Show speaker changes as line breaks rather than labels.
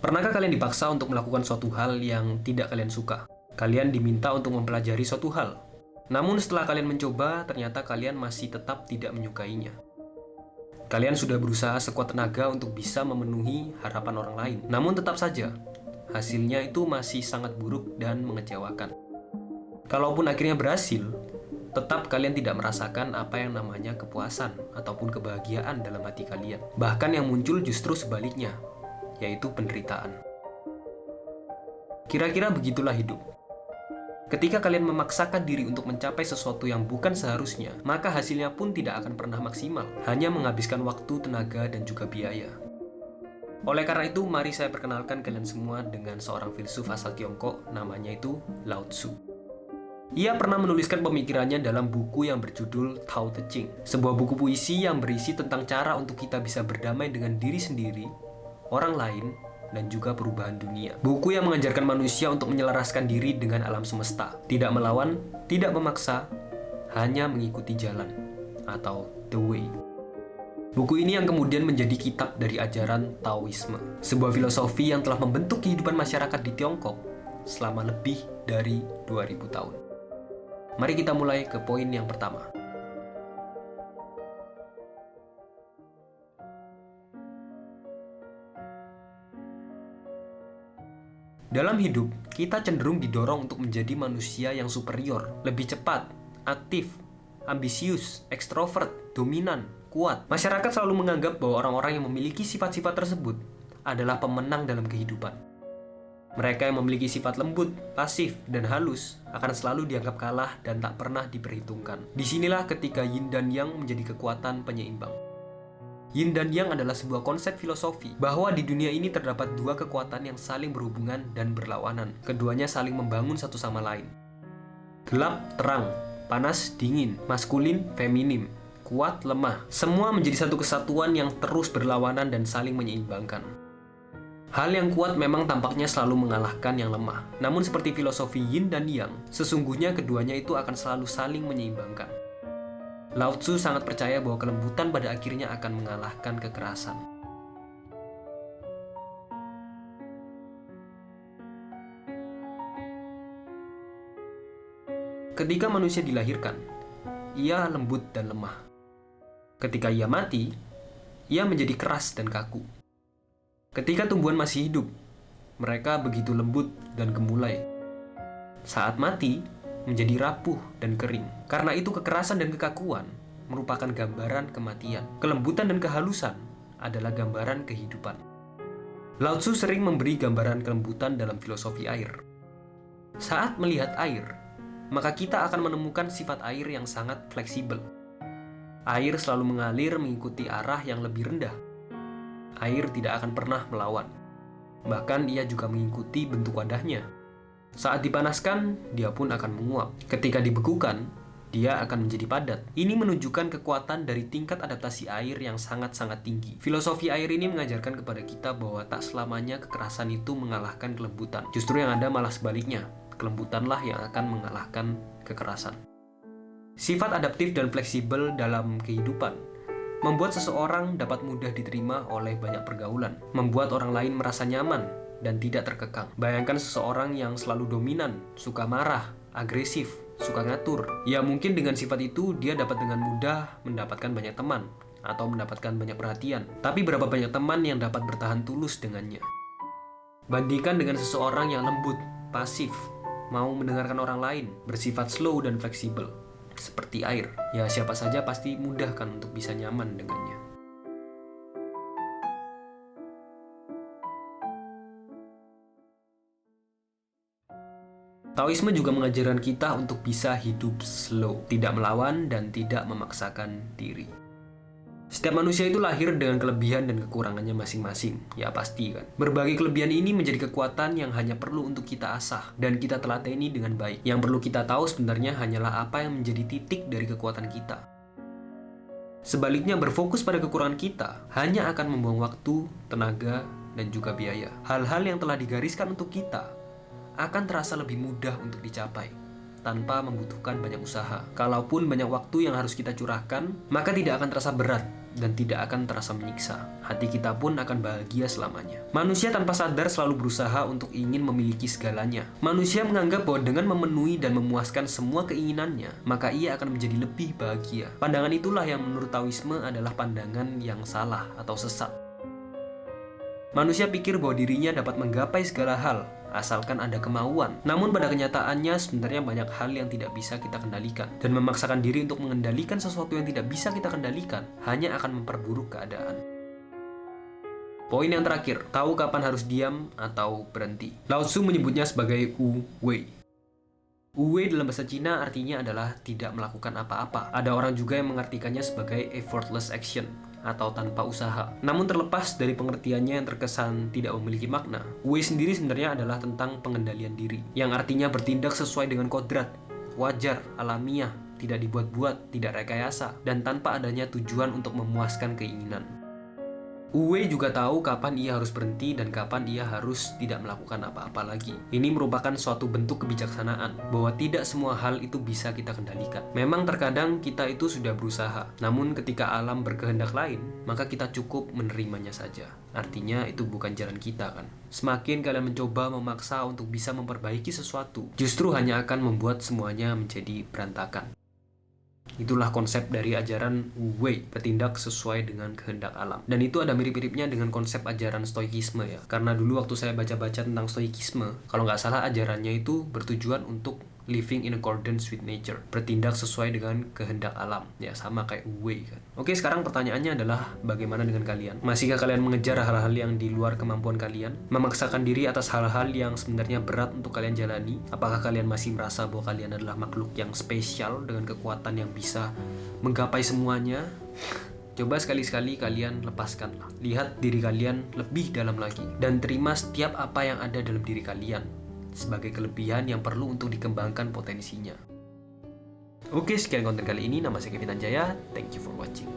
Pernahkah kalian dipaksa untuk melakukan suatu hal yang tidak kalian suka? Kalian diminta untuk mempelajari suatu hal. Namun setelah kalian mencoba, ternyata kalian masih tetap tidak menyukainya. Kalian sudah berusaha sekuat tenaga untuk bisa memenuhi harapan orang lain. Namun tetap saja, hasilnya itu masih sangat buruk dan mengecewakan. Kalaupun akhirnya berhasil, tetap kalian tidak merasakan apa yang namanya kepuasan ataupun kebahagiaan dalam hati kalian. Bahkan yang muncul justru sebaliknya, yaitu penderitaan. Kira-kira begitulah hidup. Ketika kalian memaksakan diri untuk mencapai sesuatu yang bukan seharusnya, maka hasilnya pun tidak akan pernah maksimal, hanya menghabiskan waktu, tenaga, dan juga biaya. Oleh karena itu, mari saya perkenalkan kalian semua dengan seorang filsuf asal Tiongkok, namanya itu Lao Tzu. Ia pernah menuliskan pemikirannya dalam buku yang berjudul Tao Te Ching, sebuah buku puisi yang berisi tentang cara untuk kita bisa berdamai dengan diri sendiri, orang lain, dan juga perubahan dunia. Buku yang mengajarkan manusia untuk menyelaraskan diri dengan alam semesta, tidak melawan, tidak memaksa, hanya mengikuti jalan, atau the way. Buku ini yang kemudian menjadi kitab dari ajaran Taoisme, sebuah filosofi yang telah membentuk kehidupan masyarakat di Tiongkok selama lebih dari 2000 tahun. Mari kita mulai ke poin yang pertama. Dalam hidup, kita cenderung didorong untuk menjadi manusia yang superior, lebih cepat, aktif, ambisius, ekstrovert, dominan, kuat. Masyarakat selalu menganggap bahwa orang-orang yang memiliki sifat-sifat tersebut adalah pemenang dalam kehidupan. Mereka yang memiliki sifat lembut, pasif, dan halus akan selalu dianggap kalah dan tak pernah diperhitungkan. Disinilah ketika Yin dan Yang menjadi kekuatan penyeimbang. Yin dan Yang adalah sebuah konsep filosofi bahwa di dunia ini terdapat dua kekuatan yang saling berhubungan dan berlawanan. Keduanya saling membangun satu sama lain. Gelap, terang, panas, dingin, maskulin, feminim, kuat, lemah. Semua menjadi satu kesatuan yang terus berlawanan dan saling menyeimbangkan. Hal yang kuat memang tampaknya selalu mengalahkan yang lemah. Namun seperti filosofi Yin dan Yang, sesungguhnya keduanya itu akan selalu saling menyeimbangkan. Lao Tzu sangat percaya bahwa kelembutan pada akhirnya akan mengalahkan kekerasan. Ketika manusia dilahirkan, ia lembut dan lemah. Ketika ia mati, ia menjadi keras dan kaku. Ketika tumbuhan masih hidup, mereka begitu lembut dan gemulai. Saat mati, menjadi rapuh dan kering. Karena itu kekerasan dan kekakuan merupakan gambaran kematian. Kelembutan dan kehalusan adalah gambaran kehidupan. Lao Tzu sering memberi gambaran kelembutan dalam filosofi air. Saat melihat air, maka kita akan menemukan sifat air yang sangat fleksibel. Air selalu mengalir mengikuti arah yang lebih rendah. Air tidak akan pernah melawan. Bahkan ia juga mengikuti bentuk wadahnya. Saat dipanaskan, dia pun akan menguap. Ketika dibekukan, dia akan menjadi padat. Ini menunjukkan kekuatan dari tingkat adaptasi air yang sangat-sangat tinggi. Filosofi air ini mengajarkan kepada kita bahwa tak selamanya kekerasan itu mengalahkan kelembutan. Justru yang ada malah sebaliknya. Kelembutanlah yang akan mengalahkan kekerasan. Sifat adaptif dan fleksibel dalam kehidupan membuat seseorang dapat mudah diterima oleh banyak pergaulan, membuat orang lain merasa nyaman dan tidak terkekang. Bayangkan seseorang yang selalu dominan, suka marah, agresif, suka ngatur. Ya mungkin dengan sifat itu dia dapat dengan mudah mendapatkan banyak teman atau mendapatkan banyak perhatian. Tapi berapa banyak teman yang dapat bertahan tulus dengannya? Bandingkan dengan seseorang yang lembut, pasif, mau mendengarkan orang lain, bersifat slow dan fleksibel, seperti air. Ya siapa saja pasti mudah kan untuk bisa nyaman dengannya. Taoisme juga mengajarkan kita untuk bisa hidup slow, tidak melawan dan tidak memaksakan diri. Setiap manusia itu lahir dengan kelebihan dan kekurangannya masing-masing, ya pasti kan. Berbagai kelebihan ini menjadi kekuatan yang hanya perlu untuk kita asah dan kita telateni dengan baik. Yang perlu kita tahu sebenarnya hanyalah apa yang menjadi titik dari kekuatan kita. Sebaliknya, berfokus pada kekurangan kita hanya akan membuang waktu, tenaga, dan juga biaya. Hal-hal yang telah digariskan untuk kita akan terasa lebih mudah untuk dicapai. tanpa membutuhkan banyak usaha. Kalaupun banyak waktu yang harus kita curahkan, maka tidak akan terasa berat dan tidak akan terasa menyiksa. Hati kita pun akan bahagia selamanya. Manusia tanpa sadar selalu berusaha untuk ingin memiliki segalanya. Manusia menganggap bahwa dengan memenuhi dan memuaskan semua keinginannya, maka ia akan menjadi lebih bahagia. Pandangan itulah yang menurut Taoisme adalah pandangan yang salah atau sesat. Manusia pikir bahwa dirinya dapat menggapai segala hal, asalkan ada kemauan. Namun pada kenyataannya sebenarnya banyak hal yang tidak bisa kita kendalikan. Dan memaksakan diri untuk mengendalikan sesuatu yang tidak bisa kita kendalikan, hanya akan memperburuk keadaan. Poin yang terakhir, tahu kapan harus diam atau berhenti. Lao Tzu menyebutnya sebagai Wu Wei. Wu Wei dalam bahasa Cina artinya adalah tidak melakukan apa-apa. Ada orang juga yang mengartikannya sebagai effortless action atau tanpa usaha. Namun terlepas dari pengertiannya yang terkesan tidak memiliki makna, Wu Wei sendiri sebenarnya adalah tentang pengendalian diri, yang artinya bertindak sesuai dengan kodrat, wajar, alamiah, tidak dibuat-buat, tidak rekayasa, dan tanpa adanya tujuan untuk memuaskan keinginan. Wu Wei juga tahu kapan ia harus berhenti dan kapan ia harus tidak melakukan apa-apa lagi. Ini merupakan suatu bentuk kebijaksanaan, bahwa tidak semua hal itu bisa kita kendalikan. Memang terkadang kita itu sudah berusaha, namun ketika alam berkehendak lain, maka kita cukup menerimanya saja. Artinya itu bukan jalan kita kan. Semakin kalian mencoba memaksa untuk bisa memperbaiki sesuatu, justru hanya akan membuat semuanya menjadi berantakan. Itulah konsep dari ajaran Wu Wei, bertindak sesuai dengan kehendak alam. Dan itu ada mirip-miripnya dengan konsep ajaran stoikisme ya. Karena dulu waktu saya baca-baca tentang stoikisme, kalau nggak salah ajarannya itu bertujuan untuk living in accordance with nature, bertindak sesuai dengan kehendak alam. Ya sama kayak Wu Wei kan. Oke, sekarang pertanyaannya adalah bagaimana dengan kalian? Masihkah kalian mengejar hal-hal yang di luar kemampuan kalian? Memaksakan diri atas hal-hal yang sebenarnya berat untuk kalian jalani? Apakah kalian masih merasa bahwa kalian adalah makhluk yang spesial dengan kekuatan yang bisa menggapai semuanya? Coba sekali-sekali kalian lepaskanlah. Lihat diri kalian lebih dalam lagi dan terima setiap apa yang ada dalam diri kalian sebagai kelebihan yang perlu untuk dikembangkan potensinya. Oke, sekian konten kali ini. Nama saya Kevin Anjaya. Thank you for watching.